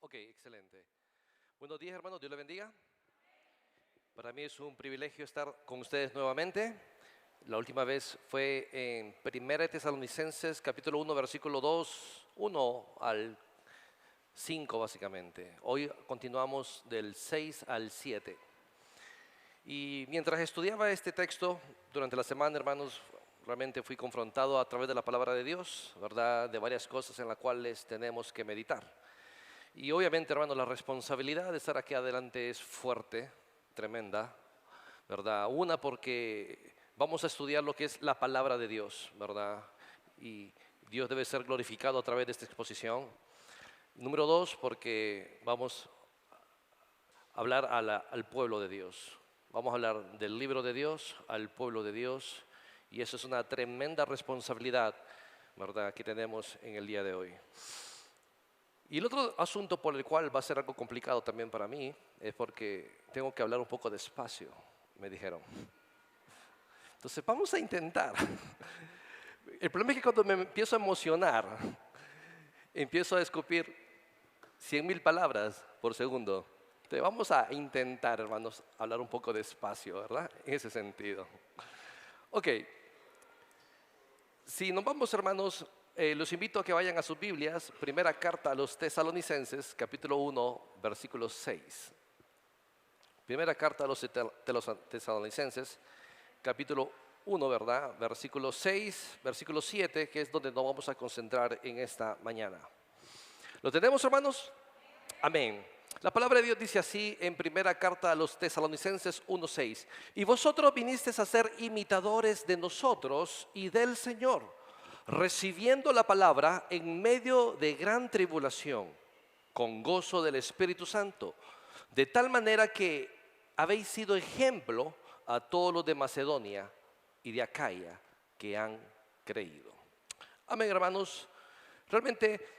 Ok, excelente. Buenos días, hermanos. Dios les bendiga. Para mí es un privilegio estar con ustedes nuevamente. La última vez fue en 1 Tesalonicenses, capítulo 1, versículo 2, 1 al 5, básicamente. Hoy continuamos del 6 al 7. Y mientras estudiaba este texto durante la semana, hermanos, realmente fui confrontado a través de la palabra de Dios, ¿verdad?, de varias cosas en las cuales tenemos que meditar. Y obviamente, hermano, la responsabilidad de estar aquí adelante es fuerte, tremenda, ¿verdad? Una, porque vamos a estudiar lo que es la palabra de Dios, ¿verdad? Y Dios debe ser glorificado a través de esta exposición. Número dos, porque vamos a hablar al pueblo de Dios. Vamos a hablar del libro de Dios al pueblo de Dios. Y eso es una tremenda responsabilidad, ¿verdad?, que tenemos en el día de hoy. Y el otro asunto por el cual va a ser algo complicado también para mí es porque tengo que hablar un poco despacio, me dijeron. Entonces vamos a intentar. El problema es que cuando me empiezo a emocionar, empiezo a escupir 100,000 palabras por segundo. Entonces vamos a intentar, hermanos, hablar un poco despacio, ¿verdad? En ese sentido. Ok. Si nos vamos, hermanos, los invito a que vayan a sus Biblias, primera carta a los Tesalonicenses, capítulo 1, versículo 6. Primera carta a los Tesalonicenses, capítulo 1, ¿verdad? Versículo 6, versículo 7, que es donde nos vamos a concentrar en esta mañana. ¿Lo tenemos, hermanos? Amén. La palabra de Dios dice así en primera carta a los Tesalonicenses 1:6: y vosotros vinisteis a ser imitadores de nosotros y del Señor, recibiendo la palabra en medio de gran tribulación, con gozo del Espíritu Santo, de tal manera que habéis sido ejemplo a todos los de Macedonia y de Acaya que han creído. Amén, hermanos. Realmente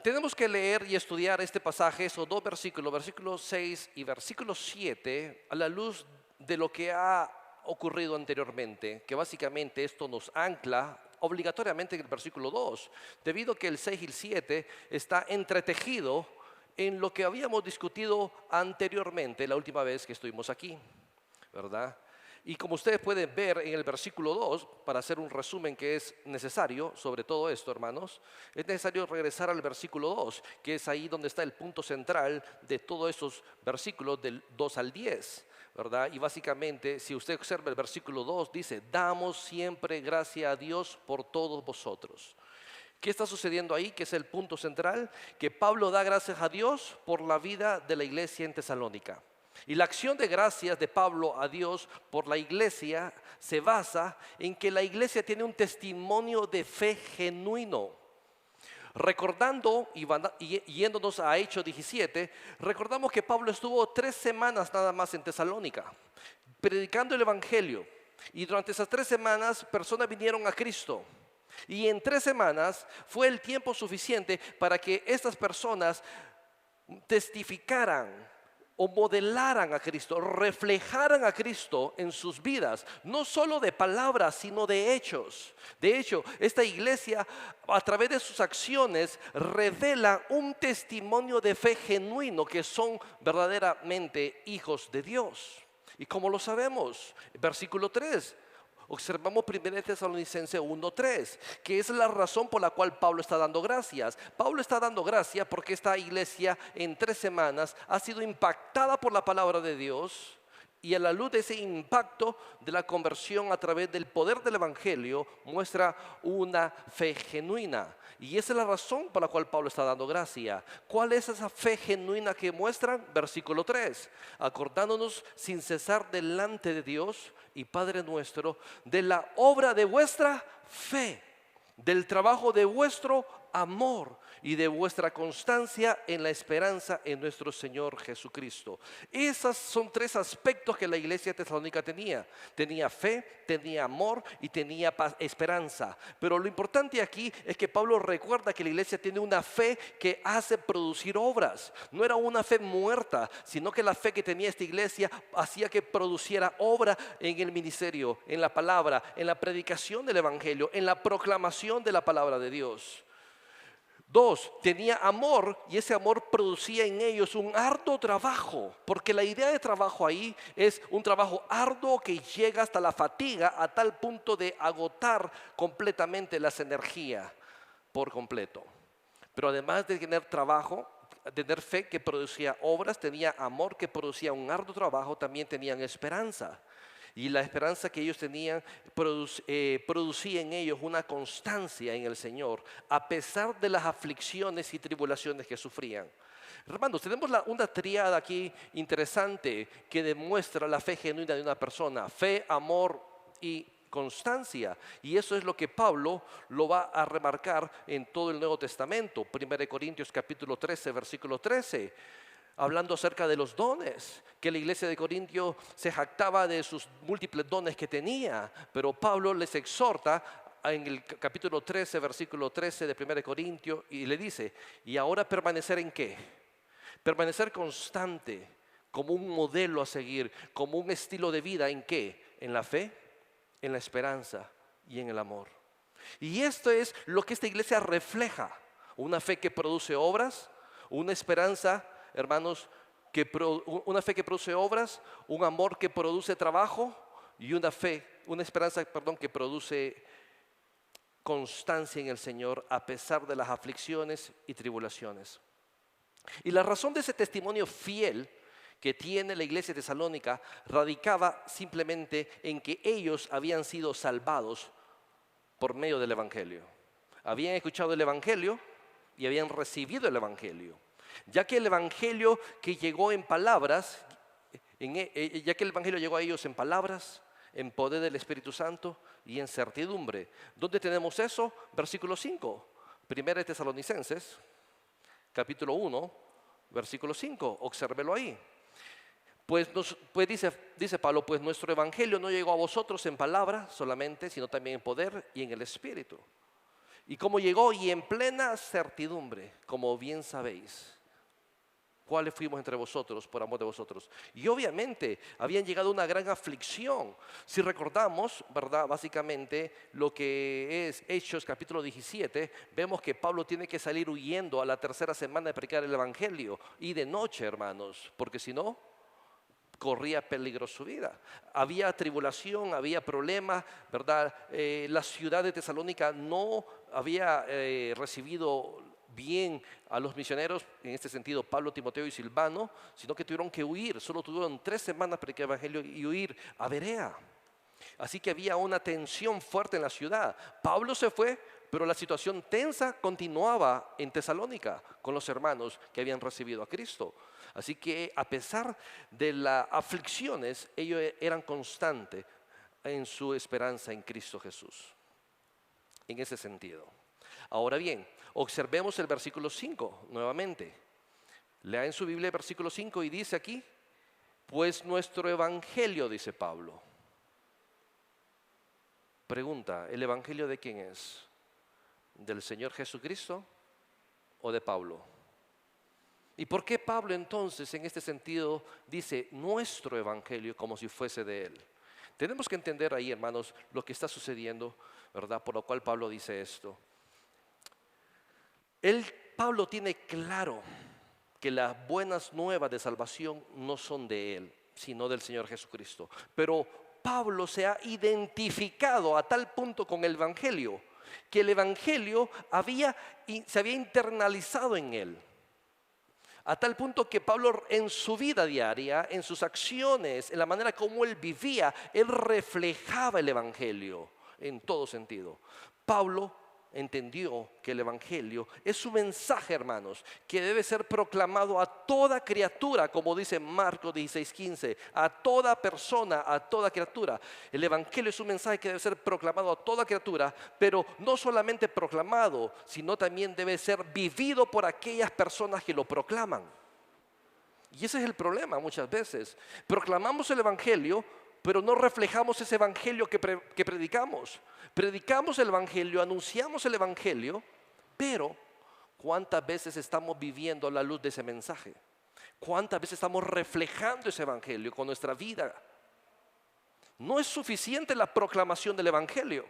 tenemos que leer y estudiar este pasaje, esos dos versículos, versículo 6 y versículo 7, a la luz de lo que ha ocurrido anteriormente, que básicamente esto nos ancla obligatoriamente en el versículo 2, debido a que el 6 y el 7 está entretejido en lo que habíamos discutido anteriormente la última vez que estuvimos aquí, ¿verdad? Y como ustedes pueden ver en el versículo 2, para hacer un resumen que es necesario sobre todo esto, hermanos, es necesario regresar al versículo 2, que es ahí donde está el punto central de todos esos versículos del 2 al 10, ¿verdad? Y básicamente, si usted observa el versículo 2, dice: damos siempre gracia a Dios por todos vosotros. ¿Qué está sucediendo ahí? Que es el punto central, que Pablo da gracias a Dios por la vida de la iglesia en Tesalónica. Y la acción de gracias de Pablo a Dios por la iglesia se basa en que la iglesia tiene un testimonio de fe genuino. Recordando y yéndonos a Hechos 17, recordamos que Pablo estuvo 3 semanas nada más en Tesalónica, predicando el evangelio. Y durante esas 3 semanas personas vinieron a Cristo. Y en 3 semanas fue el tiempo suficiente para que estas personas testificaran o modelaran a Cristo, reflejaran a Cristo en sus vidas, no solo de palabras, sino de hechos. De hecho, esta iglesia, a través de sus acciones, revela un testimonio de fe genuino, que son verdaderamente hijos de Dios. ¿Y cómo lo sabemos? Versículo 3. Observamos 1 Tesalonicenses 1:3, que es la razón por la cual Pablo está dando gracias. Pablo está dando gracias porque esta iglesia en 3 semanas ha sido impactada por la palabra de Dios, y a la luz de ese impacto de la conversión a través del poder del evangelio muestra una fe genuina. Y esa es la razón por la cual Pablo está dando gracia. ¿Cuál es esa fe genuina que muestran? Versículo 3: acordándonos sin cesar delante de Dios y Padre nuestro de la obra de vuestra fe, del trabajo de vuestro amor y de vuestra constancia en la esperanza en nuestro Señor Jesucristo. Esos son 3 aspectos que la iglesia de Tesalónica tenía. Tenía fe, tenía amor y tenía esperanza. Pero lo importante aquí es que Pablo recuerda que la iglesia tiene una fe que hace producir obras. No era una fe muerta, sino que la fe que tenía esta iglesia hacía que produciera obra en el ministerio, en la palabra, en la predicación del evangelio, en la proclamación de la palabra de Dios. Dos, tenía amor y ese amor producía en ellos un arduo trabajo, porque la idea de trabajo ahí es un trabajo arduo que llega hasta la fatiga a tal punto de agotar completamente las energías por completo. Pero además de tener trabajo, tener fe que producía obras, tenía amor que producía un arduo trabajo, también tenían esperanza. Y la esperanza que ellos tenían producía en ellos una constancia en el Señor, a pesar de las aflicciones y tribulaciones que sufrían. Hermanos, tenemos una tríada aquí interesante que demuestra la fe genuina de una persona: fe, amor y constancia. Y eso es lo que Pablo lo va a remarcar en todo el Nuevo Testamento. 1 Corintios capítulo 13, versículo 13. Hablando acerca de los dones, que la iglesia de Corintio se jactaba de sus múltiples dones que tenía, pero Pablo les exhorta en el capítulo 13, versículo 13 de 1 Corintios, y le dice: y ahora permanecer ¿en qué? Permanecer constante, como un modelo a seguir, como un estilo de vida. ¿En qué? En la fe, en la esperanza y en el amor. Y esto es lo que esta iglesia refleja: una fe que produce obras, una esperanza, hermanos, una fe que produce obras, un amor que produce trabajo y una esperanza, que produce constancia en el Señor a pesar de las aflicciones y tribulaciones. Y la razón de ese testimonio fiel que tiene la iglesia de Tesalónica radicaba simplemente en que ellos habían sido salvados por medio del Evangelio. Habían escuchado el Evangelio y habían recibido el Evangelio. Ya que el Evangelio que llegó en palabras, ya que el Evangelio llegó a ellos en palabras, en poder del Espíritu Santo y en certidumbre. ¿Dónde tenemos eso? Versículo 5, 1 Tesalonicenses, capítulo 1, versículo 5, obsérvelo ahí. Pues dice Pablo: pues nuestro Evangelio no llegó a vosotros en palabra solamente, sino también en poder y en el Espíritu. ¿Y cómo llegó? Y en plena certidumbre, como bien sabéis, cuáles fuimos entre vosotros por amor de vosotros. Y obviamente habían llegado a una gran aflicción. Si recordamos, ¿verdad? Básicamente lo que es Hechos capítulo 17, vemos que Pablo tiene que salir huyendo a la tercera semana de predicar el Evangelio, y de noche, hermanos, porque si no, corría peligro su vida. Había tribulación, había problemas, ¿verdad? La ciudad de Tesalónica no había recibido bien a los misioneros, en este sentido Pablo, Timoteo y Silvano, sino que tuvieron que huir. Solo tuvieron 3 semanas para predicar el Evangelio y huir a Berea. Así que había una tensión fuerte en la ciudad. Pablo se fue, pero la situación tensa continuaba en Tesalónica con los hermanos que habían recibido a Cristo. Así que a pesar de las aflicciones, ellos eran constantes en su esperanza en Cristo Jesús. En ese sentido. Ahora bien, observemos el versículo 5 nuevamente. Lea en su Biblia el versículo 5 y dice aquí: pues nuestro Evangelio, dice Pablo. Pregunta: ¿el Evangelio de quién es? ¿Del Señor Jesucristo o de Pablo? ¿Y por qué Pablo entonces en este sentido dice nuestro Evangelio como si fuese de él? Tenemos que entender ahí, hermanos, lo que está sucediendo, ¿verdad? Por lo cual Pablo dice esto. Pablo tiene claro que las buenas nuevas de salvación no son de él, sino del Señor Jesucristo. Pero Pablo se ha identificado a tal punto con el Evangelio, que el Evangelio se había internalizado en él. A tal punto que Pablo en su vida diaria, en sus acciones, en la manera como él vivía, él reflejaba el Evangelio en todo sentido. Pablo entendió que el Evangelio es su mensaje, hermanos, que debe ser proclamado a toda criatura, como dice Marcos 16:15, a toda persona, a toda criatura. El Evangelio es un mensaje que debe ser proclamado a toda criatura, pero no solamente proclamado, sino también debe ser vivido por aquellas personas que lo proclaman. Y ese es el problema muchas veces. Proclamamos el Evangelio, pero no reflejamos ese Evangelio que predicamos. Predicamos el Evangelio, anunciamos el Evangelio, pero ¿cuántas veces estamos viviendo a la luz de ese mensaje? ¿Cuántas veces estamos reflejando ese Evangelio con nuestra vida? No es suficiente la proclamación del Evangelio,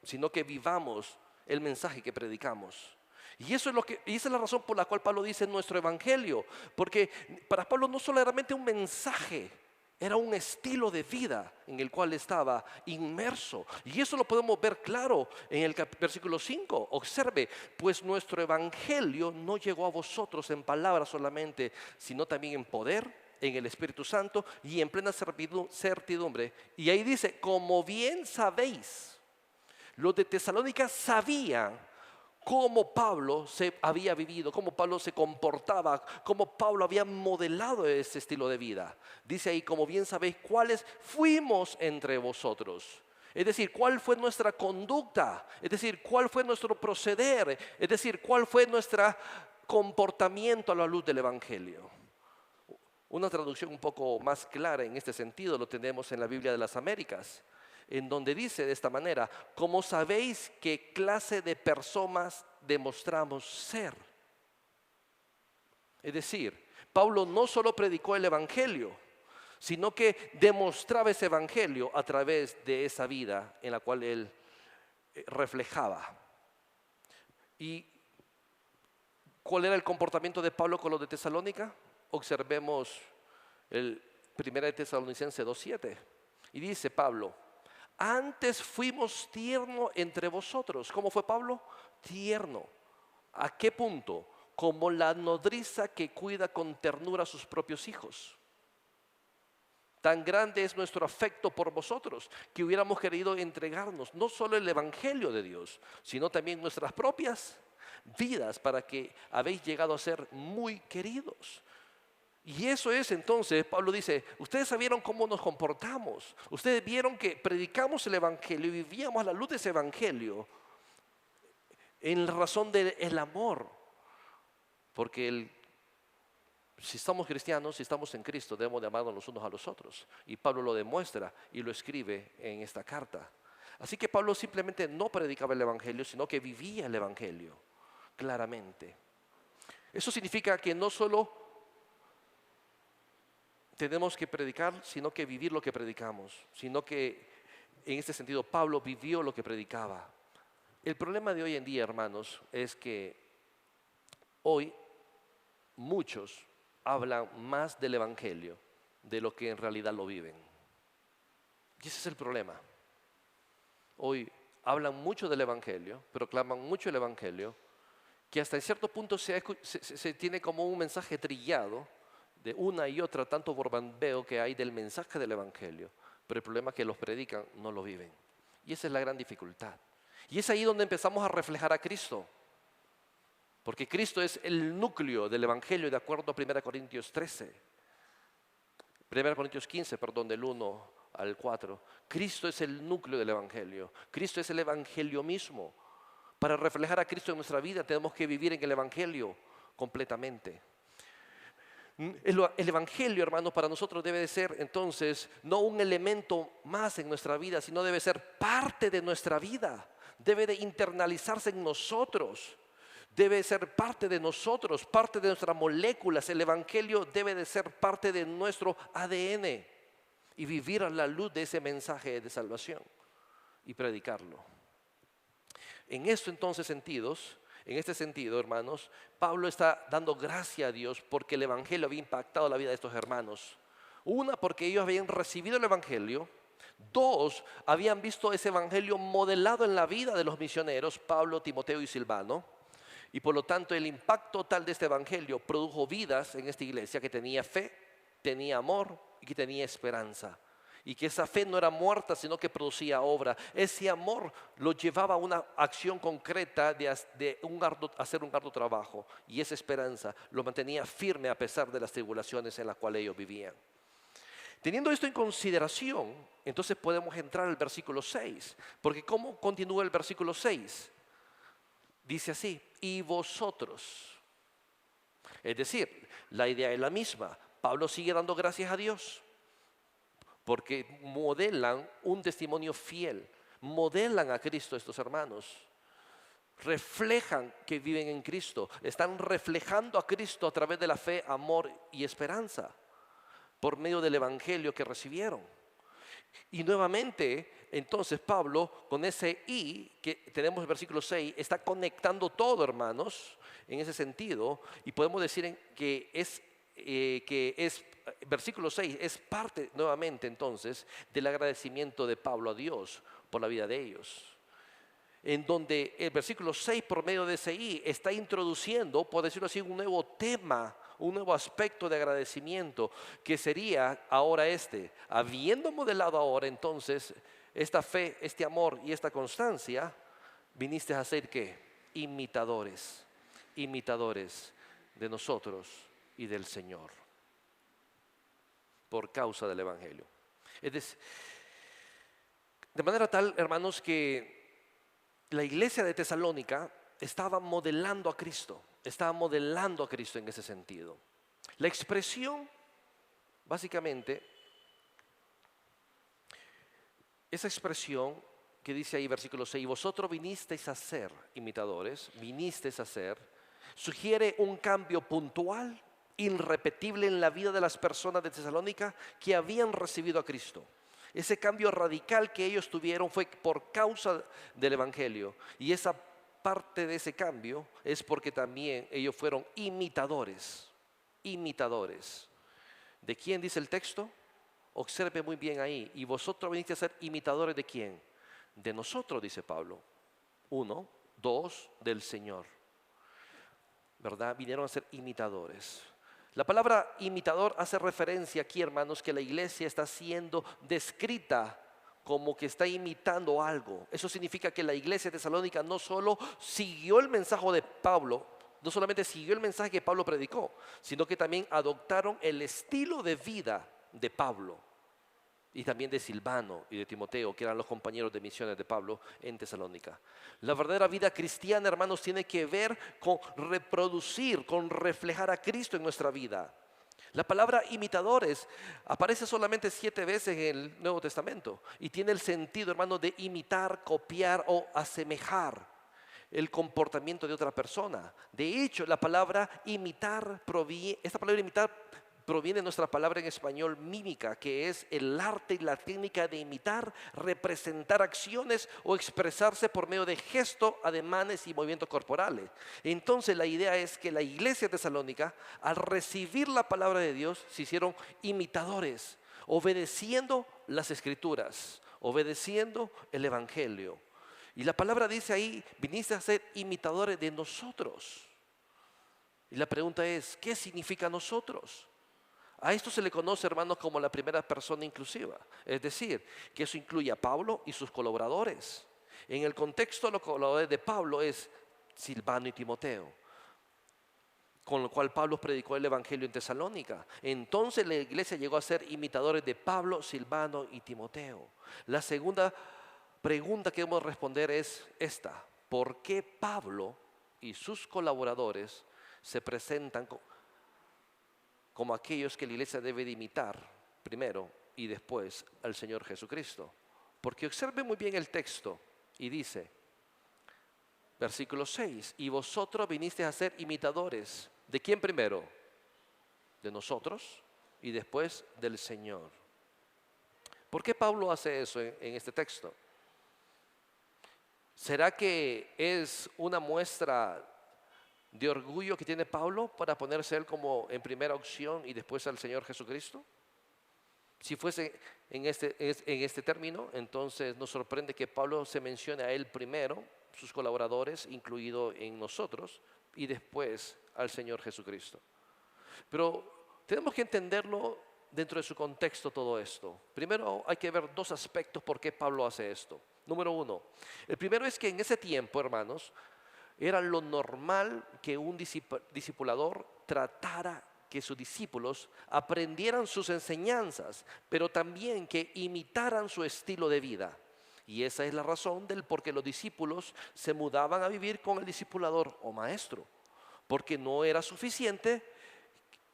sino que vivamos el mensaje que predicamos. Y esa es la razón por la cual Pablo dice nuestro evangelio, porque para Pablo no solo era realmente un mensaje, era un estilo de vida en el cual estaba inmerso. Y eso lo podemos ver claro en el versículo 5. Observe, pues nuestro evangelio no llegó a vosotros en palabras solamente, sino también en poder, en el Espíritu Santo y en plena certidumbre. Y ahí dice, como bien sabéis, los de Tesalónica sabían cómo Pablo se había vivido, cómo Pablo se comportaba, cómo Pablo había modelado ese estilo de vida. Dice ahí, como bien sabéis, cuáles fuimos entre vosotros. Es decir, cuál fue nuestra conducta, es decir, cuál fue nuestro proceder, es decir, cuál fue nuestro comportamiento a la luz del Evangelio. Una traducción un poco más clara en este sentido lo tenemos en la Biblia de las Américas, en donde dice de esta manera, como sabéis qué clase de personas demostramos ser. Es decir, Pablo no solo predicó el evangelio, sino que demostraba ese evangelio a través de esa vida en la cual él reflejaba. ¿Y cuál era el comportamiento de Pablo con los de Tesalónica? Observemos el 1 de Tesalonicenses 2:7. Y dice Pablo, antes fuimos tierno entre vosotros. ¿Cómo fue Pablo? Tierno. ¿A qué punto? Como la nodriza que cuida con ternura a sus propios hijos. Tan grande es nuestro afecto por vosotros que hubiéramos querido entregarnos no solo el evangelio de Dios, sino también nuestras propias vidas para que habéis llegado a ser muy queridos. Y eso es entonces, Pablo dice, ustedes sabieron cómo nos comportamos, ustedes vieron que predicamos el evangelio y vivíamos a la luz de ese evangelio en la razón del amor, porque si estamos cristianos, si estamos en Cristo, debemos de amarnos los unos a los otros. Y Pablo lo demuestra y lo escribe en esta carta. Así que Pablo simplemente no predicaba el evangelio, sino que vivía el evangelio claramente. Eso significa que no solo tenemos que predicar, sino que vivir lo que predicamos, sino que en este sentido Pablo vivió lo que predicaba. El problema de hoy en día, hermanos, es que hoy muchos hablan más del evangelio de lo que en realidad lo viven. Y ese es el problema. Hoy hablan mucho del evangelio, proclaman mucho el evangelio, que hasta en cierto punto se tiene como un mensaje trillado de una y otra, tanto borbambeo que hay del mensaje del evangelio, pero el problema es que los predican no lo viven. Y esa es la gran dificultad. Y es ahí donde empezamos a reflejar a Cristo, porque Cristo es el núcleo del evangelio de acuerdo a 1 Corintios 13. 1 Corintios 15, perdón, del 1 al 4. Cristo es el núcleo del evangelio. Cristo es el evangelio mismo. Para reflejar a Cristo en nuestra vida tenemos que vivir en el evangelio completamente. El evangelio, hermanos, para nosotros debe de ser entonces no un elemento más en nuestra vida, sino debe ser parte de nuestra vida. Debe de internalizarse en nosotros. Debe ser parte de nosotros, parte de nuestras moléculas. El evangelio debe de ser parte de nuestro ADN y vivir a la luz de ese mensaje de salvación y predicarlo. En este sentido, hermanos, Pablo está dando gracia a Dios porque el evangelio había impactado la vida de estos hermanos. Una, porque ellos habían recibido el evangelio. Dos, habían visto ese evangelio modelado en la vida de los misioneros, Pablo, Timoteo y Silvano. Y por lo tanto el impacto total de este evangelio produjo vidas en esta iglesia que tenía fe, tenía amor y que tenía esperanza. Y que esa fe no era muerta, sino que producía obra. Ese amor lo llevaba a una acción concreta de hacer un arduo trabajo. Y esa esperanza lo mantenía firme a pesar de las tribulaciones en las cuales ellos vivían. Teniendo esto en consideración, entonces podemos entrar al versículo 6. Porque ¿cómo continúa el versículo 6? Dice así, y vosotros. Es decir, la idea es la misma. Pablo sigue dando gracias a Dios porque modelan un testimonio fiel, modelan a Cristo estos hermanos, reflejan que viven en Cristo, están reflejando a Cristo a través de la fe, amor y esperanza por medio del evangelio que recibieron. Y nuevamente, entonces Pablo, con ese y que tenemos en el versículo 6, está conectando todo, hermanos, en ese sentido. Y podemos decir versículo 6 es parte nuevamente entonces del agradecimiento de Pablo a Dios por la vida de ellos. En donde el versículo 6 por medio de ese y está introduciendo, por decirlo así, un nuevo tema, un nuevo aspecto de agradecimiento, que sería ahora habiendo modelado ahora entonces esta fe, este amor y esta constancia, viniste a ser ¿qué? Imitadores, imitadores de nosotros y del Señor, por causa del Evangelio. Es decir, de manera tal, hermanos, que la iglesia de Tesalónica estaba modelando a Cristo, en ese sentido. La expresión, básicamente, esa expresión que dice ahí versículo 6, vosotros vinisteis a ser imitadores, sugiere un cambio puntual, irrepetible en la vida de las personas de Tesalónica que habían recibido a Cristo. Ese cambio radical que ellos tuvieron fue por causa del Evangelio. Y esa parte de ese cambio es porque también ellos fueron imitadores. Imitadores. ¿De quién dice el texto? Observe muy bien ahí. Y vosotros viniste a ser imitadores ¿de quién? De nosotros, dice Pablo. 1, 2, del Señor. ¿Verdad? Vinieron a ser imitadores. La palabra imitador hace referencia aquí, hermanos, que la iglesia está siendo descrita como que está imitando algo. Eso significa que la iglesia de Tesalónica no solo siguió el mensaje de Pablo, no solamente siguió el mensaje que Pablo predicó, sino que también adoptaron el estilo de vida de Pablo y también de Silvano y de Timoteo, que eran los compañeros de misiones de Pablo en Tesalónica. La verdadera vida cristiana, hermanos, tiene que ver con reproducir, con reflejar a Cristo en nuestra vida. La palabra imitadores aparece solamente 7 veces en el Nuevo Testamento y tiene el sentido, hermanos, de imitar, copiar o asemejar el comportamiento de otra persona. De hecho, esta palabra imitar proviene de nuestra palabra en español mímica, que es el arte y la técnica de imitar, representar acciones o expresarse por medio de gestos, ademanes y movimientos corporales. Entonces la idea es que la iglesia de Tesalónica, al recibir la palabra de Dios, se hicieron imitadores, obedeciendo las escrituras, obedeciendo el evangelio. Y la palabra dice ahí, viniste a ser imitadores de nosotros. Y la pregunta es, ¿qué significa nosotros? A esto se le conoce, hermanos, como la primera persona inclusiva. Es decir, que eso incluye a Pablo y sus colaboradores. En el contexto, los colaboradores de Pablo es Silvano y Timoteo, con lo cual Pablo predicó el evangelio en Tesalónica. Entonces la iglesia llegó a ser imitadores de Pablo, Silvano y Timoteo. La segunda pregunta que debemos responder es esta: ¿por qué Pablo y sus colaboradores se presentan como aquellos que la iglesia debe de imitar primero y después al Señor Jesucristo? Porque observe muy bien el texto y dice, versículo 6, y vosotros vinisteis a ser imitadores. ¿De quién primero? De nosotros y después del Señor. ¿Por qué Pablo hace eso en este texto? ¿Será que es una muestra de orgullo que tiene Pablo para ponerse él como en primera opción y después al Señor Jesucristo? Si fuese en este término, entonces nos sorprende que Pablo se mencione a él primero, sus colaboradores, incluido en nosotros, y después al Señor Jesucristo. Pero tenemos que entenderlo dentro de su contexto todo esto. Primero hay que ver 2 aspectos por qué Pablo hace esto. Número 1, el primero es que en ese tiempo, hermanos, era lo normal que un discipulador tratara que sus discípulos aprendieran sus enseñanzas, pero también que imitaran su estilo de vida. Y esa es la razón del por qué los discípulos se mudaban a vivir con el discipulador o maestro, porque no era suficiente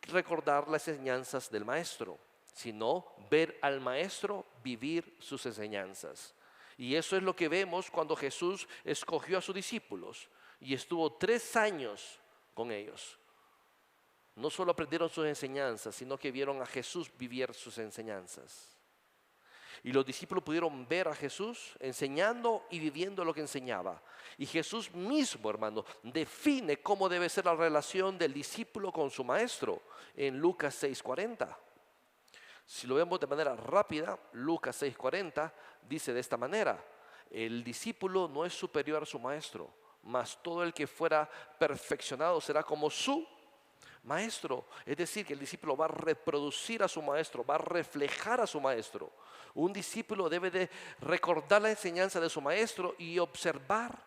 recordar las enseñanzas del maestro, sino ver al maestro vivir sus enseñanzas. Y eso es lo que vemos cuando Jesús escogió a sus discípulos y estuvo 3 años con ellos. No solo aprendieron sus enseñanzas, sino que vieron a Jesús vivir sus enseñanzas. Y los discípulos pudieron ver a Jesús enseñando y viviendo lo que enseñaba. Y Jesús mismo, hermano, define cómo debe ser la relación del discípulo con su maestro en Lucas 6:40. Si lo vemos de manera rápida, Lucas 6:40 dice de esta manera: el discípulo no es superior a su maestro, mas todo el que fuera perfeccionado será como su maestro. Es decir, que el discípulo va a reproducir a su maestro, va a reflejar a su maestro. Un discípulo debe de recordar la enseñanza de su maestro y observar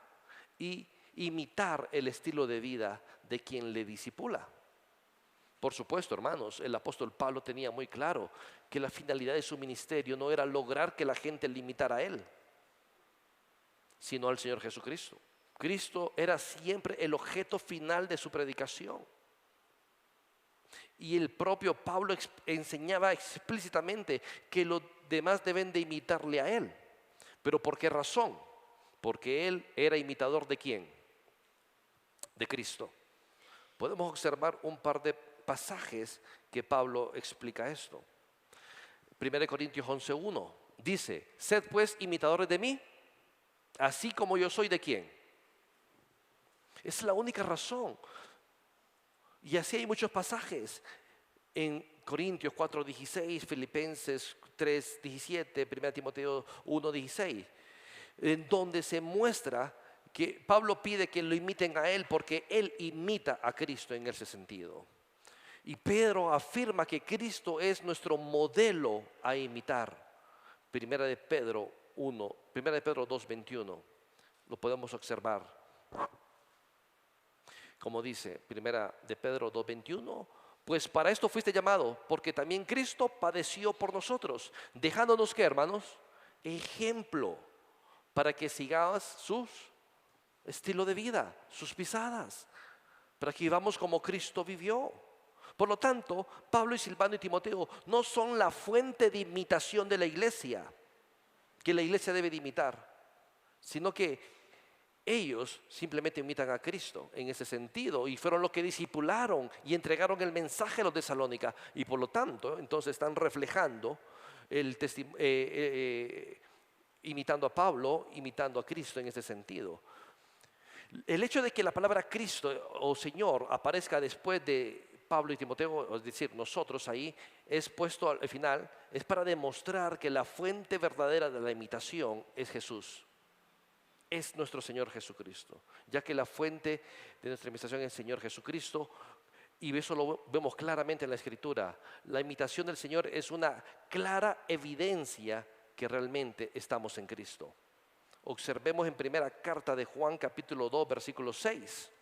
y imitar el estilo de vida de quien le discipula. Por supuesto, hermanos, el apóstol Pablo tenía muy claro que la finalidad de su ministerio no era lograr que la gente le imitara a él, sino al Señor Jesucristo. Cristo era siempre el objeto final de su predicación. Y el propio Pablo enseñaba explícitamente que los demás deben de imitarle a él. ¿Pero por qué razón? Porque él era imitador ¿de quién? De Cristo. Podemos observar un par de pasajes que Pablo explica esto. 1 Corintios 11:1 dice: sed pues imitadores de mí, así como yo soy ¿de quién? Es la única razón. Y así hay muchos pasajes en Corintios 4:16, Filipenses 3:17, 1 Timoteo 1:16, en donde se muestra que Pablo pide que lo imiten a él porque él imita a Cristo en ese sentido. Y Pedro afirma que Cristo es nuestro modelo a imitar. Primera de Pedro 2:21, lo podemos observar. Como dice Primera de Pedro 2:21, pues para esto fuiste llamado, porque también Cristo padeció por nosotros, dejándonos ¿qué, hermanos? Ejemplo, para que sigáis su estilo de vida, sus pisadas, para que vivamos como Cristo vivió. Por lo tanto, Pablo y Silvano y Timoteo no son la fuente de imitación de la iglesia, que la iglesia debe de imitar, sino que ellos simplemente imitan a Cristo en ese sentido y fueron los que discipularon y entregaron el mensaje a los de Tesalónica, y por lo tanto entonces están reflejando imitando a Pablo, imitando a Cristo en ese sentido. El hecho de que la palabra Cristo o Señor aparezca después de Pablo y Timoteo, es decir, nosotros ahí, es puesto al final, es para demostrar que la fuente verdadera de la imitación es Jesús. Es nuestro Señor Jesucristo, ya que la fuente de nuestra imitación es el Señor Jesucristo, y eso lo vemos claramente en la Escritura. La imitación del Señor es una clara evidencia que realmente estamos en Cristo. Observemos en primera carta de Juan capítulo 2 versículo 6.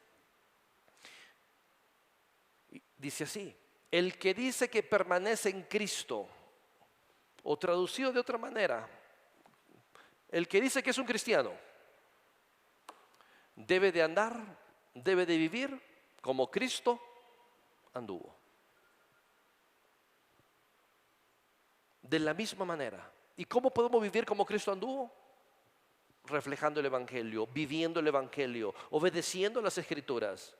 Dice así: el que dice que permanece en Cristo, o traducido de otra manera, el que dice que es un cristiano, debe de andar, debe de vivir como Cristo anduvo. De la misma manera. ¿Y cómo podemos vivir como Cristo anduvo? Reflejando el Evangelio, viviendo el Evangelio, obedeciendo las Escrituras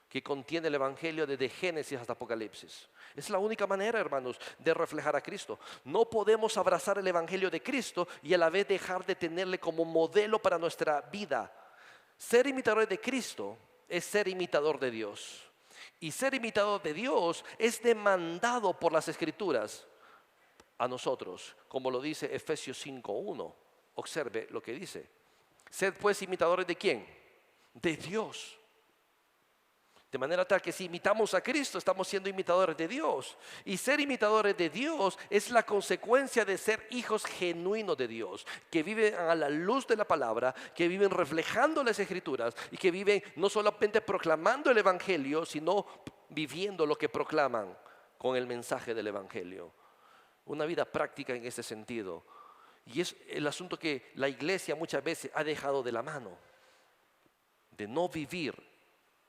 que contiene el Evangelio desde Génesis hasta Apocalipsis. Es la única manera, hermanos, de reflejar a Cristo. No podemos abrazar el Evangelio de Cristo y a la vez dejar de tenerle como modelo para nuestra vida. Ser imitador de Cristo es ser imitador de Dios. Y ser imitador de Dios es demandado por las Escrituras a nosotros, como lo dice Efesios 5:1. Observe lo que dice: sed pues imitadores ¿de quién? De Dios. De manera tal que si imitamos a Cristo, estamos siendo imitadores de Dios. Y ser imitadores de Dios es la consecuencia de ser hijos genuinos de Dios, que viven a la luz de la palabra, que viven reflejando las Escrituras y que viven no solamente proclamando el Evangelio, sino viviendo lo que proclaman con el mensaje del Evangelio. Una vida práctica en ese sentido. Y es el asunto que la iglesia muchas veces ha dejado de la mano, de no vivir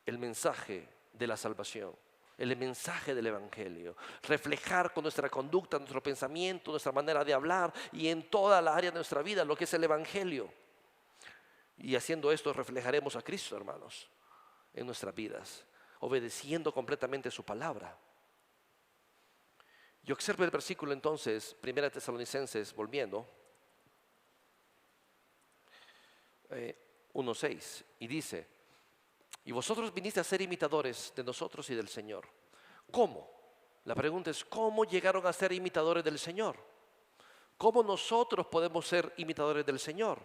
el mensaje de la salvación, el mensaje del Evangelio, reflejar con nuestra conducta, nuestro pensamiento, nuestra manera de hablar y en toda la área de nuestra vida lo que es el Evangelio. Y haciendo esto reflejaremos a Cristo, hermanos, en nuestras vidas, obedeciendo completamente su palabra. Y observe el versículo entonces, 1 Tesalonicenses, volviendo, 1:6, y dice: y vosotros viniste a ser imitadores de nosotros y del Señor. ¿Cómo? La pregunta es: ¿cómo llegaron a ser imitadores del Señor? ¿Cómo nosotros podemos ser imitadores del Señor?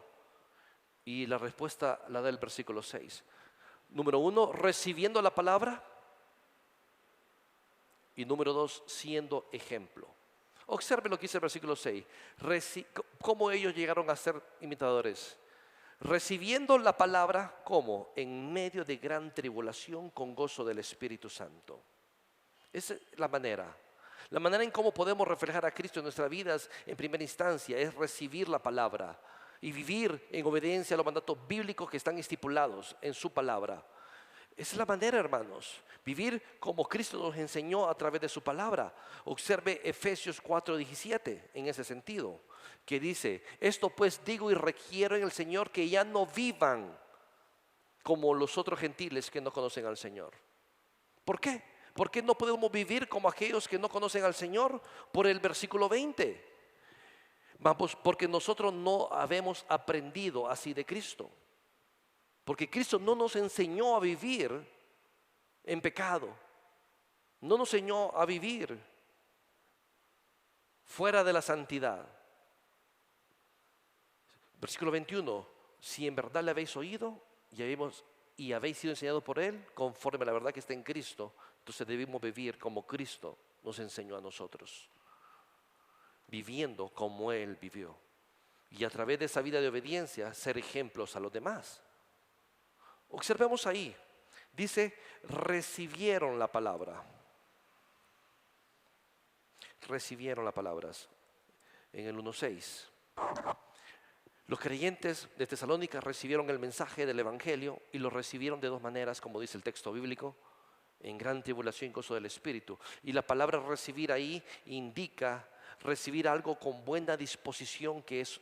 Y la respuesta la da el versículo 6. Número 1, recibiendo la palabra. Y número 2, siendo ejemplo. Observe lo que dice el versículo 6. ¿Cómo ellos llegaron a ser imitadores? Recibiendo la palabra, ¿cómo? En medio de gran tribulación, con gozo del Espíritu Santo. Esa es la manera. La manera en cómo podemos reflejar a Cristo en nuestras vidas, en primera instancia, es recibir la palabra y vivir en obediencia a los mandatos bíblicos que están estipulados en su palabra. Esa es la manera, hermanos, vivir como Cristo nos enseñó a través de su palabra. Observe Efesios 4:17 en ese sentido, que dice: esto pues digo y requiero en el Señor, que ya no vivan como los otros gentiles que no conocen al Señor. ¿Por qué? ¿Por qué no podemos vivir como aquellos que no conocen al Señor? Por el versículo 20. Vamos, porque nosotros no habemos aprendido así de Cristo. Porque Cristo no nos enseñó a vivir en pecado. No nos enseñó a vivir fuera de la santidad. Versículo 21. Si en verdad le habéis oído y habéis sido enseñados por Él, conforme a la verdad que está en Cristo, entonces debemos vivir como Cristo nos enseñó a nosotros. Viviendo como Él vivió. Y a través de esa vida de obediencia, ser ejemplos a los demás. Observemos ahí, dice: recibieron la palabra. Recibieron las palabras. En el 1:6. Los creyentes de Tesalónica recibieron el mensaje del Evangelio y lo recibieron de dos maneras, como dice el texto bíblico: en gran tribulación y gozo del Espíritu. Y la palabra recibir ahí indica recibir algo con buena disposición, que es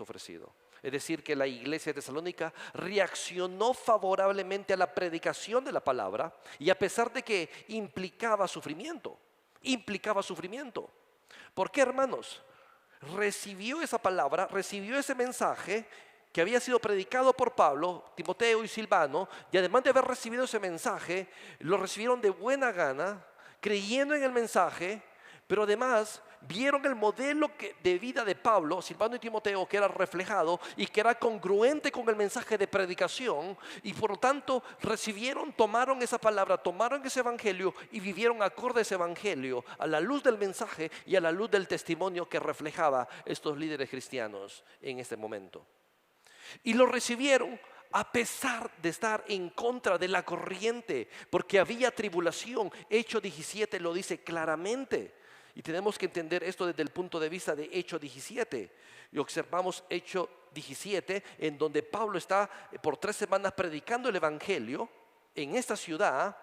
ofrecido. Es decir, que la iglesia de Tesalónica reaccionó favorablemente a la predicación de la palabra, y a pesar de que implicaba sufrimiento. ¿Por qué, hermanos? Recibió esa palabra, recibió ese mensaje que había sido predicado por Pablo, Timoteo y Silvano, y además de haber recibido ese mensaje, lo recibieron de buena gana, creyendo en el mensaje, pero además vieron el modelo de vida de Pablo, Silvano y Timoteo, que era reflejado y que era congruente con el mensaje de predicación, y por lo tanto tomaron esa palabra, tomaron ese evangelio y vivieron acorde a ese evangelio, a la luz del mensaje y a la luz del testimonio que reflejaba estos líderes cristianos en este momento. Y lo recibieron a pesar de estar en contra de la corriente, porque había tribulación. Hechos 17 lo dice claramente. Y tenemos que entender esto desde el punto de vista de Hechos 17. Y observamos Hechos 17, en donde Pablo está por 3 semanas predicando el evangelio en esta ciudad.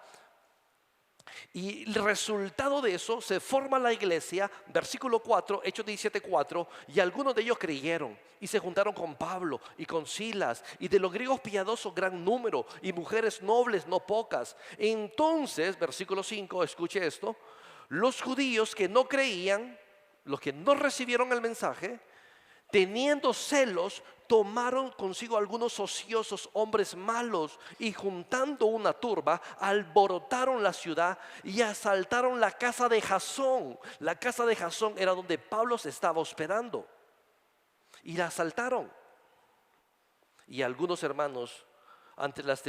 Y el resultado de eso, se forma la iglesia, versículo 4, Hechos 17:4, y algunos de ellos creyeron y se juntaron con Pablo y con Silas, y de los griegos piadosos gran número, y mujeres nobles no pocas. Entonces, versículo 5, escuche esto: los judíos que no creían, los que no recibieron el mensaje, teniendo celos, tomaron consigo algunos ociosos hombres malos, y juntando una turba, alborotaron la ciudad y asaltaron la casa de Jasón. La casa de Jasón era donde Pablo se estaba hospedando, y la asaltaron. Y algunos hermanos, ante las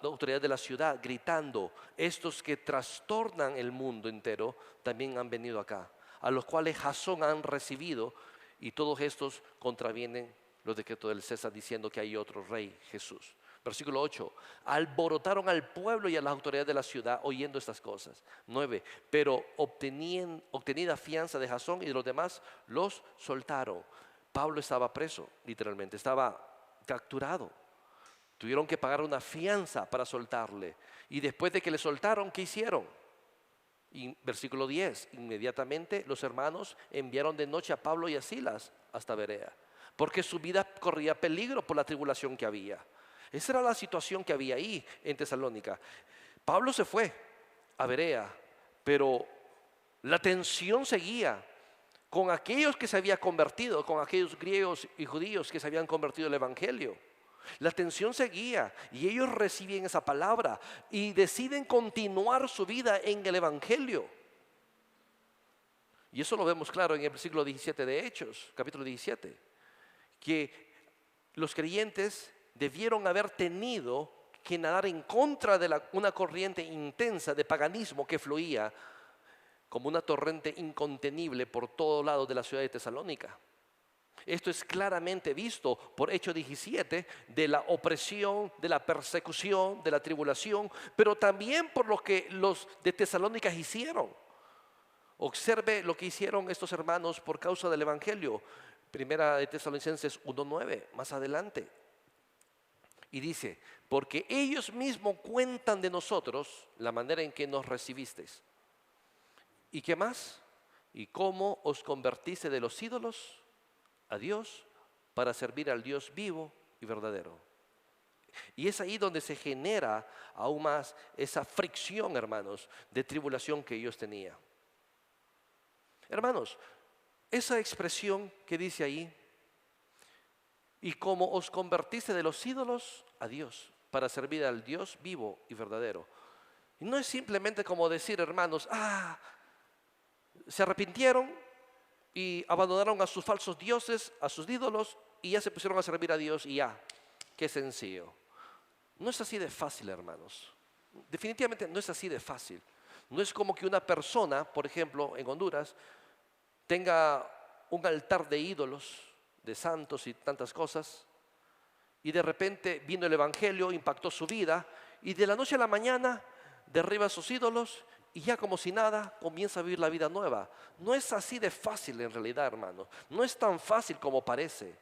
autoridades de la ciudad, gritando: estos que trastornan el mundo entero también han venido acá, a los cuales Jasón han recibido, y todos estos contravienen los decretos del César, diciendo que hay otro rey, Jesús. Versículo 8: alborotaron al pueblo y a las autoridades de la ciudad oyendo estas cosas. 9: pero obtenida fianza de Jasón y de los demás, los soltaron. Pablo estaba preso, literalmente, estaba capturado. Tuvieron que pagar una fianza para soltarle. Y después de que le soltaron, ¿qué hicieron? Y versículo 10: inmediatamente los hermanos enviaron de noche a Pablo y a Silas hasta Berea, porque su vida corría peligro por la tribulación que había. Esa era la situación que había ahí en Tesalónica. Pablo se fue a Berea, pero La tensión seguía con aquellos que se habían convertido, con aquellos griegos y judíos que se habían convertido al Evangelio. La tensión seguía y ellos reciben esa palabra y deciden continuar su vida en el Evangelio. Y eso lo vemos claro en el versículo 17 de Hechos, capítulo 17, que los creyentes debieron haber tenido que nadar en contra de una corriente intensa de paganismo que fluía como una torrente incontenible por todo lado de la ciudad de Tesalónica. Esto es claramente visto por Hechos 17 de la opresión, de la persecución, de la tribulación, pero también por lo que los de Tesalónica hicieron. Observe lo que hicieron estos hermanos por causa del Evangelio. Primera de Tesalonicenses 1:9, más adelante. Y dice, porque ellos mismos cuentan de nosotros la manera en que nos recibisteis. ¿Y qué más? ¿Y cómo os convertiste de los ídolos a Dios para servir al Dios vivo y verdadero? Y es ahí donde se genera aún más esa fricción, hermanos, de tribulación que ellos tenían. Hermanos, esa expresión que dice ahí, y cómo os convertiste de los ídolos a Dios para servir al Dios vivo y verdadero. Y no es simplemente como decir, hermanos, se arrepintieron y abandonaron a sus falsos dioses, a sus ídolos, y ya se pusieron a servir a Dios y ya, qué sencillo. No es así de fácil, hermanos. Definitivamente no es así de fácil. No es como que una persona, por ejemplo, en Honduras, tenga un altar de ídolos, de santos y tantas cosas, y de repente vino el Evangelio, impactó su vida, y de la noche a la mañana derriba sus ídolos y ya como si nada comienza a vivir la vida nueva. No es así de fácil en realidad, hermano. No es tan fácil como parece.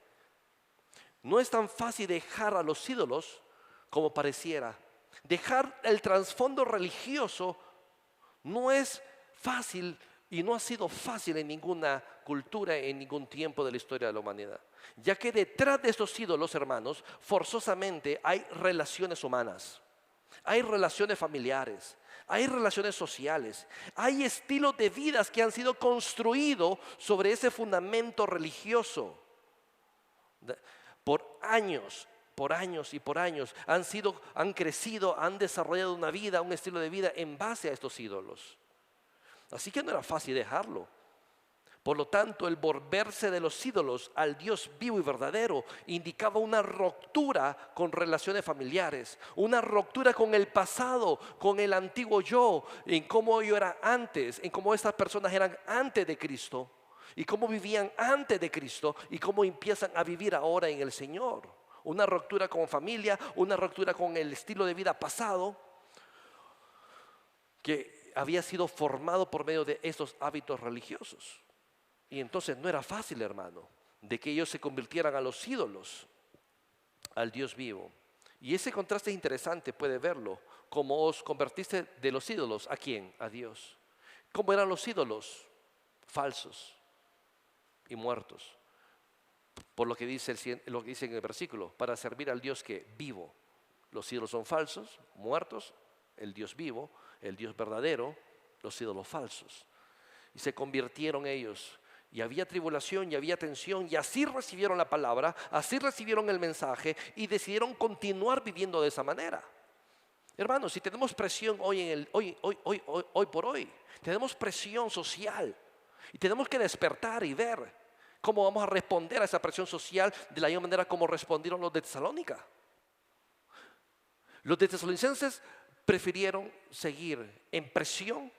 No es tan fácil dejar a los ídolos como pareciera. Dejar el trasfondo religioso no es fácil y no ha sido fácil en ninguna cultura, en ningún tiempo de la historia de la humanidad. Ya que detrás de estos ídolos, hermanos, forzosamente hay relaciones humanas, hay relaciones familiares, hay relaciones sociales, hay estilos de vidas que han sido construidos sobre ese fundamento religioso. Por años y por años han crecido, han desarrollado una vida, un estilo de vida en base a estos ídolos. Así que no era fácil dejarlo. Por lo tanto, el volverse de los ídolos al Dios vivo y verdadero indicaba una ruptura con relaciones familiares, una ruptura con el pasado, con el antiguo yo, en cómo yo era antes, en cómo estas personas eran antes de Cristo y cómo vivían antes de Cristo y cómo empiezan a vivir ahora en el Señor. Una ruptura con familia, una ruptura con el estilo de vida pasado que había sido formado por medio de estos hábitos religiosos. Y entonces no era fácil, hermano, de que ellos se convirtieran a los ídolos, al Dios vivo. Y ese contraste es interesante, puede verlo. Como os convertiste de los ídolos, ¿a quién? A Dios. ¿Cómo eran los ídolos? Falsos y muertos. Por lo que dice en el versículo, para servir al Dios que vivo. Los ídolos son falsos, muertos, el Dios vivo, el Dios verdadero, los ídolos falsos. Y se convirtieron ellos. Y había tribulación y había tensión y así recibieron la palabra, así recibieron el mensaje y decidieron continuar viviendo de esa manera. Hermanos, si tenemos presión hoy por hoy, tenemos presión social y tenemos que despertar y ver cómo vamos a responder a esa presión social de la misma manera como respondieron los de Tesalónica. Los de Tesalonicenses prefirieron seguir en presión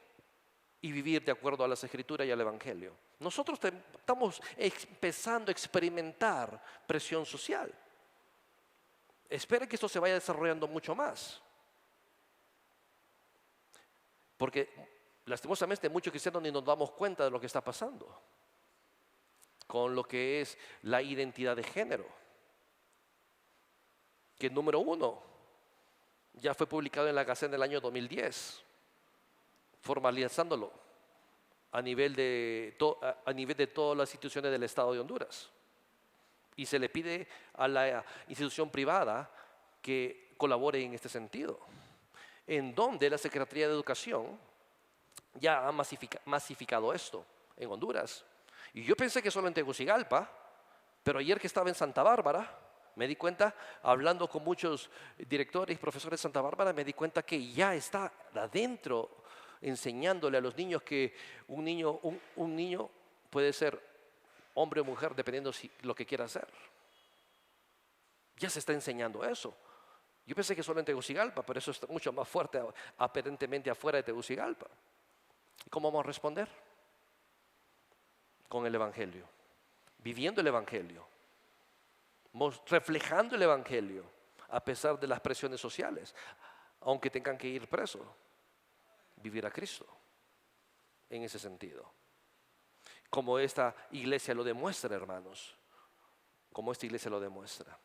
y vivir de acuerdo a las Escrituras y al Evangelio. Nosotros estamos empezando a experimentar presión social. Espero que esto se vaya desarrollando mucho más. Porque lastimosamente muchos cristianos ni nos damos cuenta de lo que está pasando con lo que es la identidad de género. Que número 1 ya fue publicado en la Gaceta en el año 2010, formalizándolo a nivel de todas las instituciones del Estado de Honduras. Y se le pide a la institución privada que colabore en este sentido, en donde la Secretaría de Educación ya han masificado esto en Honduras. Y yo pensé que solo en Tegucigalpa, pero ayer que estaba en Santa Bárbara, me di cuenta, hablando con muchos directores y profesores de Santa Bárbara, me di cuenta que ya está adentro enseñándole a los niños que un niño puede ser hombre o mujer dependiendo lo que quiera hacer. Ya se está enseñando eso. Yo pensé que solo en Tegucigalpa, pero eso está mucho más fuerte aparentemente afuera de Tegucigalpa. ¿Y cómo vamos a responder? Con el Evangelio, viviendo el Evangelio, reflejando el Evangelio a pesar de las presiones sociales, aunque tengan que ir presos, vivir a Cristo en ese sentido. Como esta iglesia lo demuestra, hermanos, como esta iglesia lo demuestra.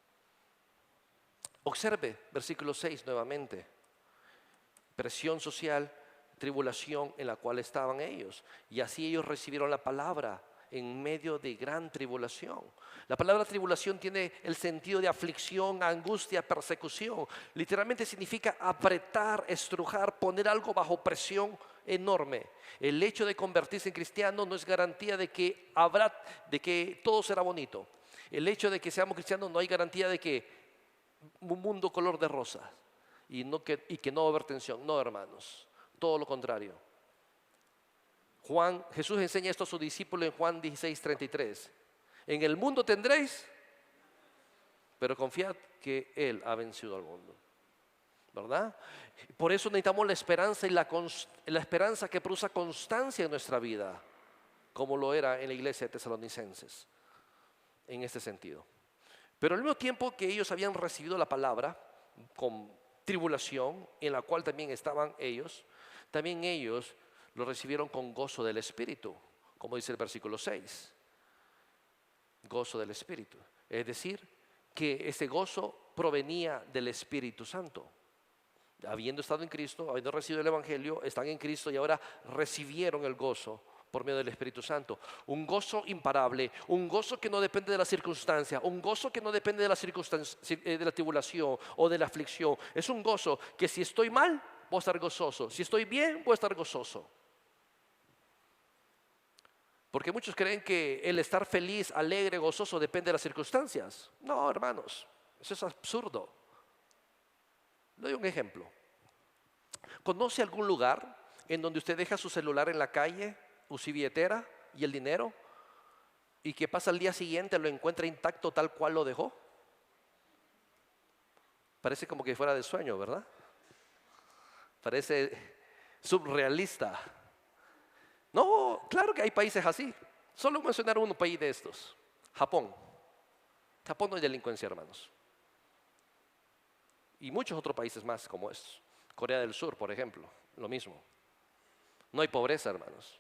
Observe versículo 6 nuevamente. Presión social, tribulación en la cual estaban ellos. Y así ellos recibieron la palabra en medio de gran tribulación. La palabra tribulación tiene el sentido de aflicción, angustia, persecución. Literalmente significa apretar, estrujar, poner algo bajo presión enorme. El hecho de convertirse en cristiano no es garantía de que todo será bonito. El hecho de que seamos cristianos no hay garantía de que un mundo color de rosa y que no va a haber tensión. No, hermanos, todo lo contrario. Jesús enseña esto a sus discípulos en Juan 16:33. En el mundo tendréis, pero confiad que Él ha vencido al mundo. ¿Verdad? Por eso necesitamos la esperanza y la esperanza que produce constancia en nuestra vida, como lo era en la iglesia de Tesalonicenses, en este sentido. Pero al mismo tiempo que ellos habían recibido la palabra con tribulación, en la cual también estaban ellos, también ellos lo recibieron con gozo del Espíritu, como dice el versículo 6. Gozo del Espíritu. Es decir, que ese gozo provenía del Espíritu Santo. Habiendo estado en Cristo, habiendo recibido el Evangelio, están en Cristo y ahora recibieron el gozo por medio del Espíritu Santo. Un gozo imparable, un gozo que no depende de la circunstancia, un gozo que no depende de la tribulación o de la aflicción. Es un gozo que si estoy mal, voy a estar gozoso. Si estoy bien, voy a estar gozoso. Porque muchos creen que el estar feliz, alegre, gozoso depende de las circunstancias. No, hermanos, eso es absurdo. Le doy un ejemplo. ¿Conoce algún lugar en donde usted deja su celular en la calle, su billetera y el dinero, y que pasa al día siguiente lo encuentra intacto tal cual lo dejó? Parece como que fuera de sueño, ¿verdad? Parece surrealista. No, claro que hay países así. Solo mencionar un país de estos: Japón. Japón no hay delincuencia, hermanos. Y muchos otros países más como estos. Corea del Sur, por ejemplo, lo mismo. No hay pobreza, hermanos.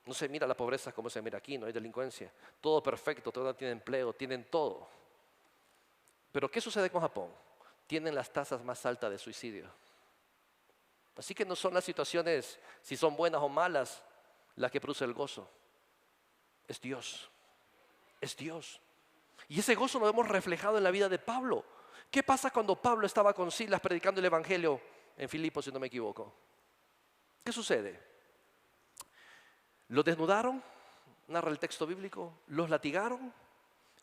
No se mira la pobreza como se mira aquí, no hay delincuencia. Todo perfecto, todo tiene empleo, tienen todo. Pero ¿qué sucede con Japón? Tienen las tasas más altas de suicidio. Así que no son las situaciones, si son buenas o malas, las que produce el gozo. Es Dios. Es Dios. Y ese gozo lo hemos reflejado en la vida de Pablo. ¿Qué pasa cuando Pablo estaba con Silas predicando el Evangelio en Filipos, si no me equivoco? ¿Qué sucede? Los desnudaron, narra el texto bíblico, los latigaron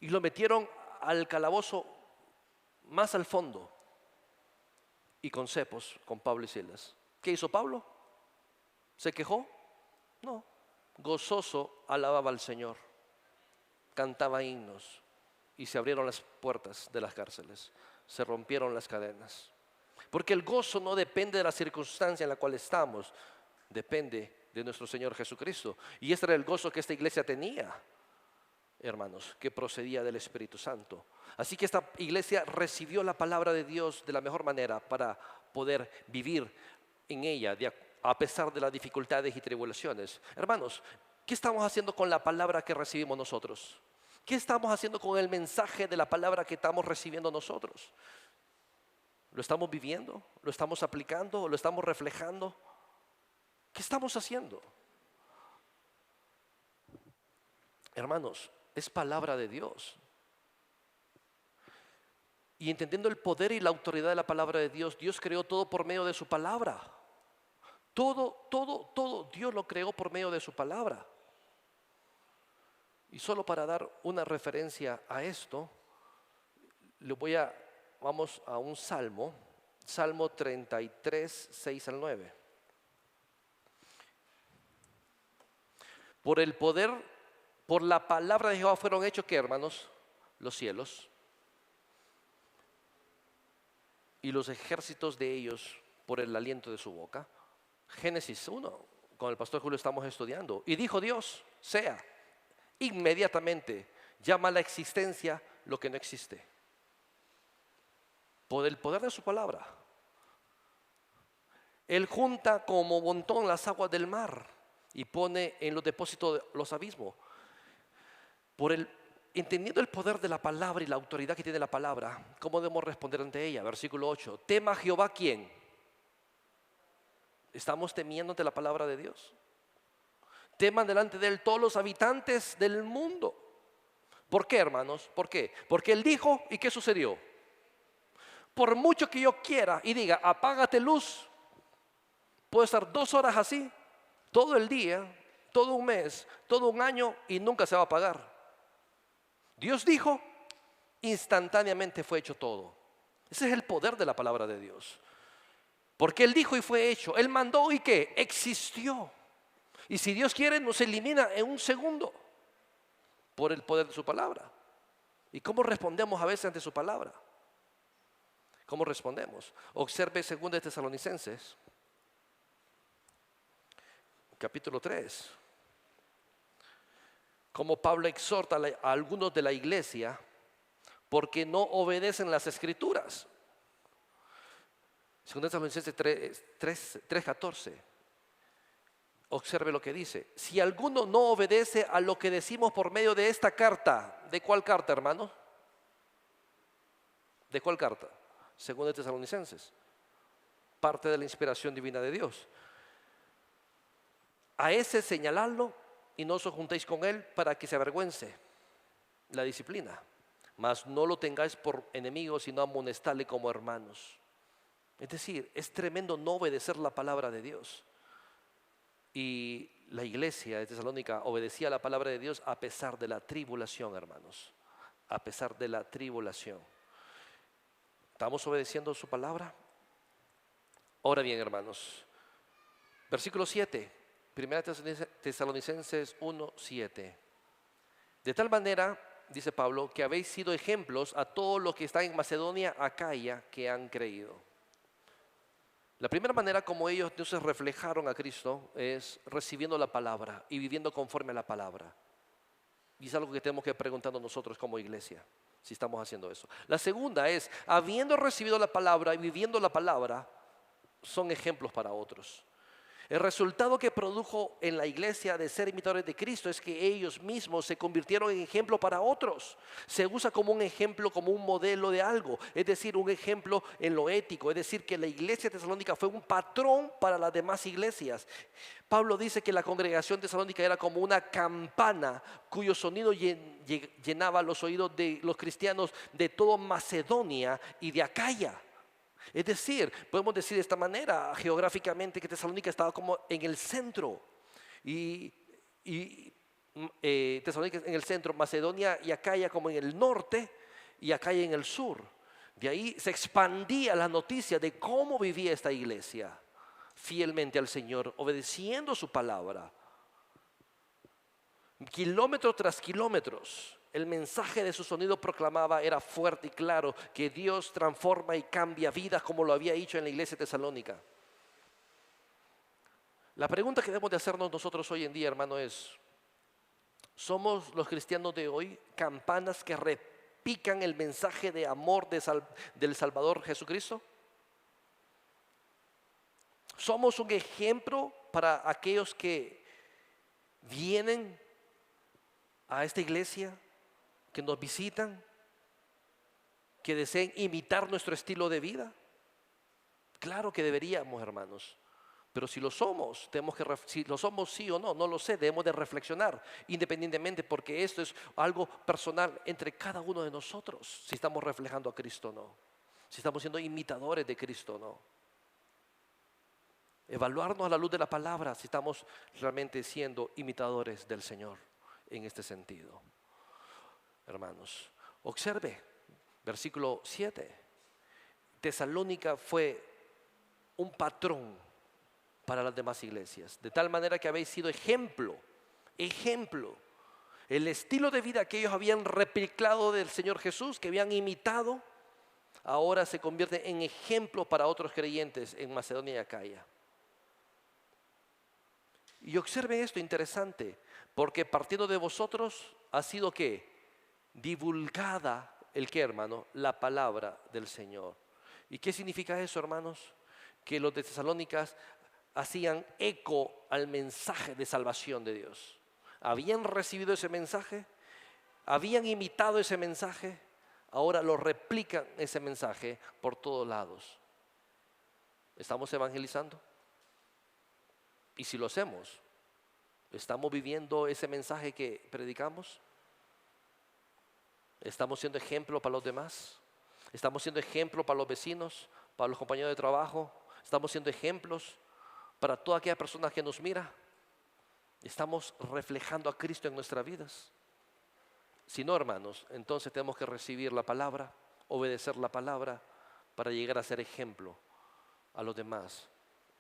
y lo metieron al calabozo más al fondo y con cepos, con Pablo y Silas. ¿Qué hizo Pablo? ¿Se quejó? No. Gozoso alababa al Señor, cantaba himnos y se abrieron las puertas de las cárceles, se rompieron las cadenas. Porque el gozo no depende de la circunstancia en la cual estamos, depende de nuestro Señor Jesucristo. Y este era el gozo que esta iglesia tenía, hermanos, que procedía del Espíritu Santo. Así que esta iglesia recibió la palabra de Dios de la mejor manera para poder vivir en ella a pesar de las dificultades y tribulaciones. Hermanos, ¿qué estamos haciendo con la palabra que recibimos nosotros? ¿Qué estamos haciendo con el mensaje de la palabra que estamos recibiendo nosotros? ¿Lo estamos viviendo? ¿Lo estamos aplicando? ¿Lo estamos reflejando? ¿Qué estamos haciendo? Hermanos, es palabra de Dios. Y entendiendo el poder y la autoridad de la palabra de Dios, Dios creó todo por medio de su palabra. Todo Dios lo creó por medio de su palabra. Y solo para dar una referencia a esto, vamos a un salmo, Salmo 33, 6 al 9. Por el poder, por la palabra de Jehová fueron hechos, ¿qué, hermanos? Los cielos y los ejércitos de ellos por el aliento de su boca. Génesis 1, con el pastor Julio estamos estudiando. Y dijo Dios, sea. Inmediatamente llama a la existencia lo que no existe. Por el poder de su palabra. Él junta como montón las aguas del mar y pone en los depósitos de los abismos. Entendiendo el poder de la palabra y la autoridad que tiene la palabra, ¿cómo debemos responder ante ella? Versículo 8. Tema a Jehová, ¿quién? ¿Estamos temiendo ante la palabra de Dios? Teman delante de él todos los habitantes del mundo. ¿Por qué, hermanos? ¿Por qué? Porque él dijo, ¿y qué sucedió? Por mucho que yo quiera y diga, apágate luz, puedo estar 2 horas así, todo el día, todo un mes, todo un año y nunca se va a apagar. Dios dijo, instantáneamente fue hecho todo. Ese es el poder de la palabra de Dios. Porque él dijo y fue hecho. Él mandó y ¿qué? Existió. Y si Dios quiere, nos elimina en un segundo por el poder de su palabra. ¿Y cómo respondemos a veces ante su palabra? ¿Cómo respondemos? Observe 2 Tesalonicenses, capítulo 3. Como Pablo exhorta a algunos de la iglesia porque no obedecen las escrituras. 2 Tesalonicenses 3:14. Observe lo que dice. Si alguno no obedece a lo que decimos por medio de esta carta, ¿de cuál carta, hermano? ¿De cuál carta? 2 Tesalonicenses. Parte de la inspiración divina de Dios. A ese señaladlo y no os juntéis con él para que se avergüence. La disciplina. Mas no lo tengáis por enemigo, sino amonestadle como hermanos. Es decir, es tremendo no obedecer la palabra de Dios. Y la iglesia de Tesalónica obedecía la palabra de Dios a pesar de la tribulación, hermanos. A pesar de la tribulación. ¿Estamos obedeciendo su palabra? Ahora bien, hermanos. Versículo 7. 1 Tesalonicenses 1:7. De tal manera, dice Pablo, que habéis sido ejemplos a todos los que están en Macedonia, Acaya, que han creído. La primera manera como ellos entonces reflejaron a Cristo es recibiendo la palabra y viviendo conforme a la palabra. Y es algo que tenemos que preguntarnos nosotros como iglesia, si estamos haciendo eso. La segunda es, habiendo recibido la palabra y viviendo la palabra, son ejemplos para otros. El resultado que produjo en la iglesia de ser imitadores de Cristo es que ellos mismos se convirtieron en ejemplo para otros. Se usa como un ejemplo, como un modelo de algo, es decir, un ejemplo en lo ético. Es decir, que la iglesia tesalónica fue un patrón para las demás iglesias. Pablo dice que la congregación tesalónica era como una campana cuyo sonido llenaba los oídos de los cristianos de toda Macedonia y de Acaya. Es decir, podemos decir de esta manera geográficamente que Tesalónica estaba como en el centro y Tesalónica en el centro, Macedonia y Acaya como en el norte y Acaya en el sur. De ahí se expandía la noticia de cómo vivía esta iglesia fielmente al Señor, obedeciendo su palabra. Kilómetros tras kilómetros. El mensaje de su sonido proclamaba, era fuerte y claro, que Dios transforma y cambia vidas como lo había hecho en la iglesia tesalónica. La pregunta que debemos de hacernos nosotros hoy en día, hermano, es: ¿somos los cristianos de hoy campanas que repican el mensaje de amor del Salvador Jesucristo? ¿Somos un ejemplo para aquellos que vienen a esta iglesia, que nos visitan, que deseen imitar nuestro estilo de vida? Claro que deberíamos, hermanos. Pero si lo somos, si lo somos sí o no, no lo sé, debemos de reflexionar independientemente, porque esto es algo personal entre cada uno de nosotros, si estamos reflejando a Cristo o no, si estamos siendo imitadores de Cristo o no. Evaluarnos a la luz de la palabra si estamos realmente siendo imitadores del Señor en este sentido. Hermanos, observe, versículo 7. Tesalónica fue un patrón para las demás iglesias, de tal manera que habéis sido ejemplo. El estilo de vida que ellos habían replicado del Señor Jesús, que habían imitado, ahora se convierte en ejemplo para otros creyentes en Macedonia y Acaya. Y observe esto interesante, porque partiendo de vosotros ha sido ¿qué? Divulgada el ¿qué, hermano? La palabra del Señor. ¿Y qué significa eso, hermanos? Que los de Tesalónicas hacían eco al mensaje de salvación de Dios. Habían recibido ese mensaje, habían imitado ese mensaje, ahora lo replican ese mensaje por todos lados. ¿Estamos evangelizando? Y si lo hacemos, ¿estamos viviendo ese mensaje que predicamos? ¿Estamos siendo ejemplo para los demás? ¿Estamos siendo ejemplo para los vecinos, para los compañeros de trabajo? ¿Estamos siendo ejemplos para toda aquella persona que nos mira? ¿Estamos reflejando a Cristo en nuestras vidas? Si no, hermanos, entonces tenemos que recibir la palabra, obedecer la palabra para llegar a ser ejemplo a los demás,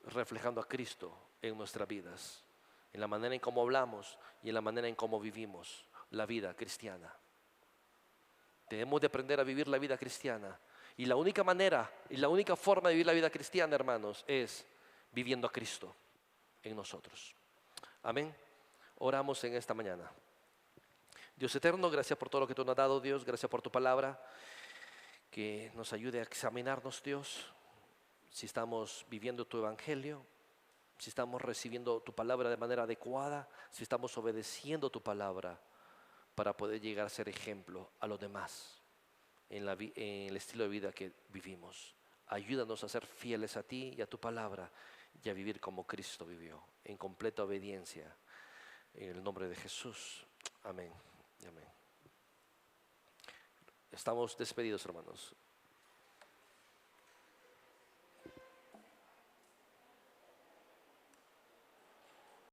reflejando a Cristo en nuestras vidas, en la manera en cómo hablamos y en la manera en cómo vivimos la vida cristiana. Debemos de aprender a vivir la vida cristiana. Y la única manera y la única forma de vivir la vida cristiana, hermanos, es viviendo a Cristo en nosotros. Amén. Oramos en esta mañana. Dios eterno, gracias por todo lo que tú nos has dado, Dios. Gracias por tu palabra. Que nos ayude a examinarnos, Dios, si estamos viviendo tu evangelio, si estamos recibiendo tu palabra de manera adecuada, si estamos obedeciendo tu palabra para poder llegar a ser ejemplo a los demás en el estilo de vida que vivimos. Ayúdanos a ser fieles a ti y a tu palabra y a vivir como Cristo vivió, en completa obediencia. En el nombre de Jesús. Amén y amén. Estamos despedidos, hermanos.